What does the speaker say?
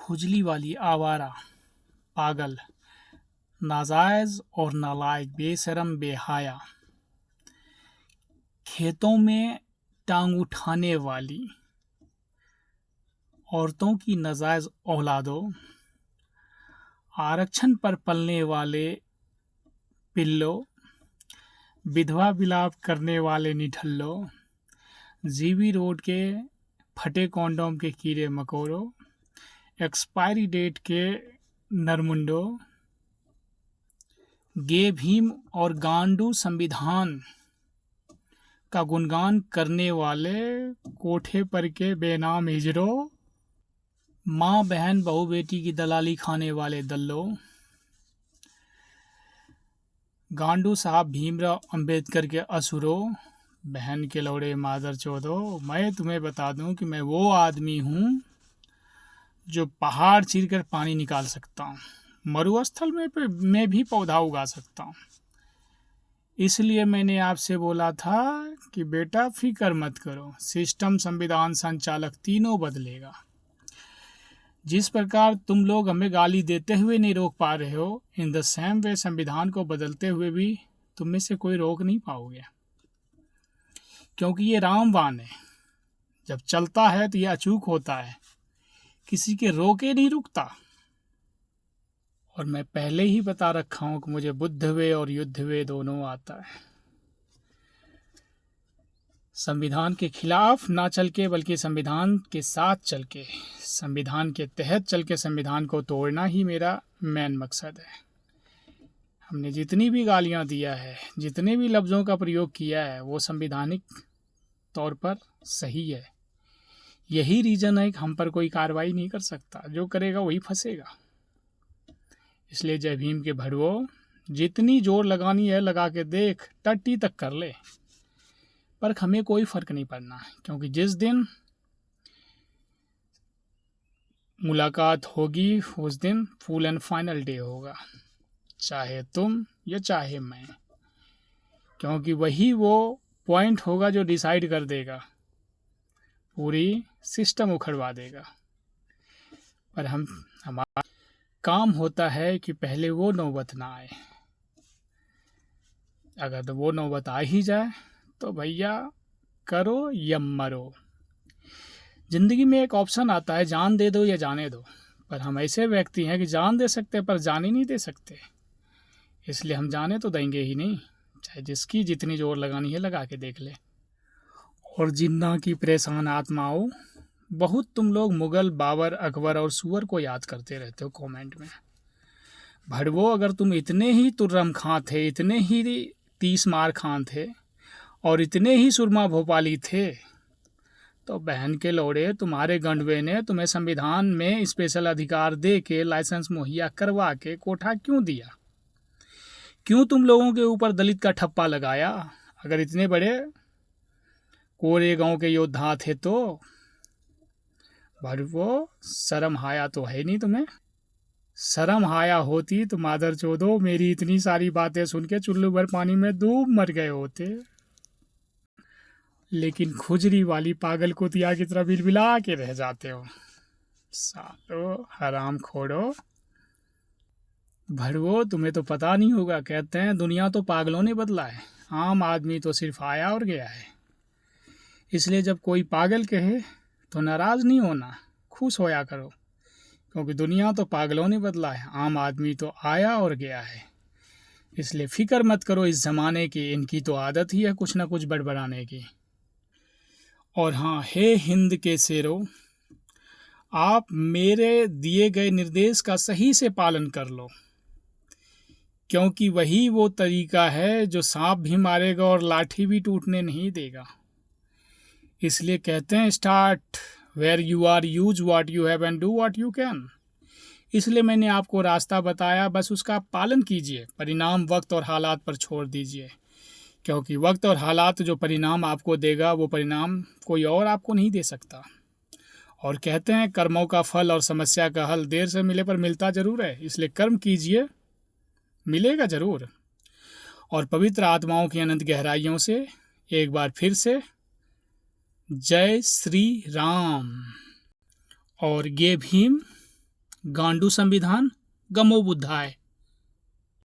खुजली वाली आवारा, पागल, नाजायज और नालायक, बेशरम, बेहया, खेतों में टांग उठाने वाली, औरतों की नाजायज औलादों, आरक्षण पर पलने वाले पिल्लों, विधवा विलाप करने वाले निठल्लों, जीबी रोड के फटे कॉन्डोम के कीड़े मकोड़ों, एक्सपायरी डेट के नरमुंडों, गे भीम और गांडू संविधान का गुणगान करने वाले कोठे पर के बेनाम हिजड़ों, माँ बहन बहू बेटी की दलाली खाने वाले दल्लों, गांडू साहब भीमराव अंबेडकर के असुरों, बहन के लौड़े मादर चौधो। मैं तुम्हें बता दूं कि मैं वो आदमी हूँ जो पहाड़ चीरकर पानी निकाल सकता हूँ, मरुस्थल में भी पौधा उगा सकता हूँ। इसलिए मैंने आपसे बोला था कि बेटा फिक्र मत करो, सिस्टम, संविधान, संचालक तीनों बदलेगा। जिस प्रकार तुम लोग हमें गाली देते हुए नहीं रोक पा रहे हो, इन द सेम वे संविधान को बदलते हुए भी तुम में से कोई रोक नहीं पाओगे, क्योंकि ये रामबाण है। जब चलता है तो ये अचूक होता है, किसी के रोके नहीं रुकता। और मैं पहले ही बता रखा हूं कि मुझे बुद्ध वे और युद्ध वे दोनों आता है। संविधान के खिलाफ ना चल के, बल्कि संविधान के साथ चल के, संविधान के तहत चल के संविधान को तोड़ना ही मेरा मेन मकसद है। हमने जितनी भी गालियां दिया है, जितने भी लफ्ज़ों का प्रयोग किया है, वो संविधानिक तौर पर सही है। यही रीज़न है कि हम पर कोई कार्रवाई नहीं कर सकता, जो करेगा वही फंसेगा। इसलिए जय भीम के भड़वो, जितनी जोर लगानी है लगा के देख, टट्टी तक कर ले, पर हमें कोई फ़र्क नहीं पड़ना, क्योंकि जिस दिन मुलाकात होगी उस दिन फुल एंड फाइनल डे होगा, चाहे तुम या चाहे मैं, क्योंकि वही वो पॉइंट होगा जो डिसाइड कर देगा, पूरी सिस्टम उखड़वा देगा। पर हमारा काम होता है कि पहले वो नौबत ना आए। अगर तो वो नौबत आ ही जाए तो भैया करो या मरो। ज़िंदगी में एक ऑप्शन आता है, जान दे दो या जाने दो, पर हम ऐसे व्यक्ति हैं कि जान दे सकते पर जान ही नहीं दे सकते। इसलिए हम जाने तो देंगे ही नहीं, चाहे जिसकी जितनी जोर लगानी है लगा के देख ले। और जिन्ना की परेशान आत्माओं, बहुत तुम लोग मुगल, बाबर, अकबर और सुअर को याद करते रहते हो कमेंट में। भड़वो, अगर तुम इतने ही तुर्रम खां थे, इतने ही 30 मार खां थे और इतने ही सुरमा भोपाली थे, तो बहन के लौड़े तुम्हारे गंडवे ने तुम्हें संविधान में स्पेशल अधिकार दे के, लाइसेंस मुहैया करवा के कोठा क्यों दिया? क्यों तुम लोगों के ऊपर दलित का ठप्पा लगाया? अगर इतने बड़े कोरेगांव के योद्धा थे तो भड़वो, शर्म हाया तो है नहीं तुम्हें? शर्म हाया होती तो मादर चोदो मेरी इतनी सारी बातें सुन के चुल्लू भर पानी में डूब मर गए होते। लेकिन खुजरी वाली पागल कुतिया की तरह बिलबिला के रह जाते हो। सालो हराम खोड़ो। भड़वो, तुम्हें तो पता नहीं होगा, कहते हैं दुनिया तो पागलों ने बदला है, आम आदमी तो सिर्फ आया और गया है। इसलिए जब कोई पागल कहे तो नाराज़ नहीं होना, खुश होया करो, क्योंकि दुनिया तो पागलों ने बदला है, आम आदमी तो आया और गया है। इसलिए फिक्र मत करो इस ज़माने की, इनकी तो आदत ही है कुछ ना कुछ बड़बड़ाने की। और हाँ, हे हिंद के शेरों, आप मेरे दिए गए निर्देश का सही से पालन कर लो, क्योंकि वही वो तरीका है जो सांप भी मारेगा और लाठी भी टूटने नहीं देगा। इसलिए कहते हैं start where you are, use what you have and do what you can. इसलिए मैंने आपको रास्ता बताया, बस उसका पालन कीजिए, परिणाम वक्त और हालात पर छोड़ दीजिए, क्योंकि वक्त और हालात जो परिणाम आपको देगा वो परिणाम कोई और आपको नहीं दे सकता। और कहते हैं कर्मों का फल और समस्या का हल देर से मिले पर मिलता ज़रूर है, इसलिए कर्म कीजिए, मिलेगा ज़रूर। और पवित्र आत्माओं की अनंत गहराइयों से एक बार फिर से जय श्री राम और गे भीम। गांडू संविधान, गमो बुद्धाय।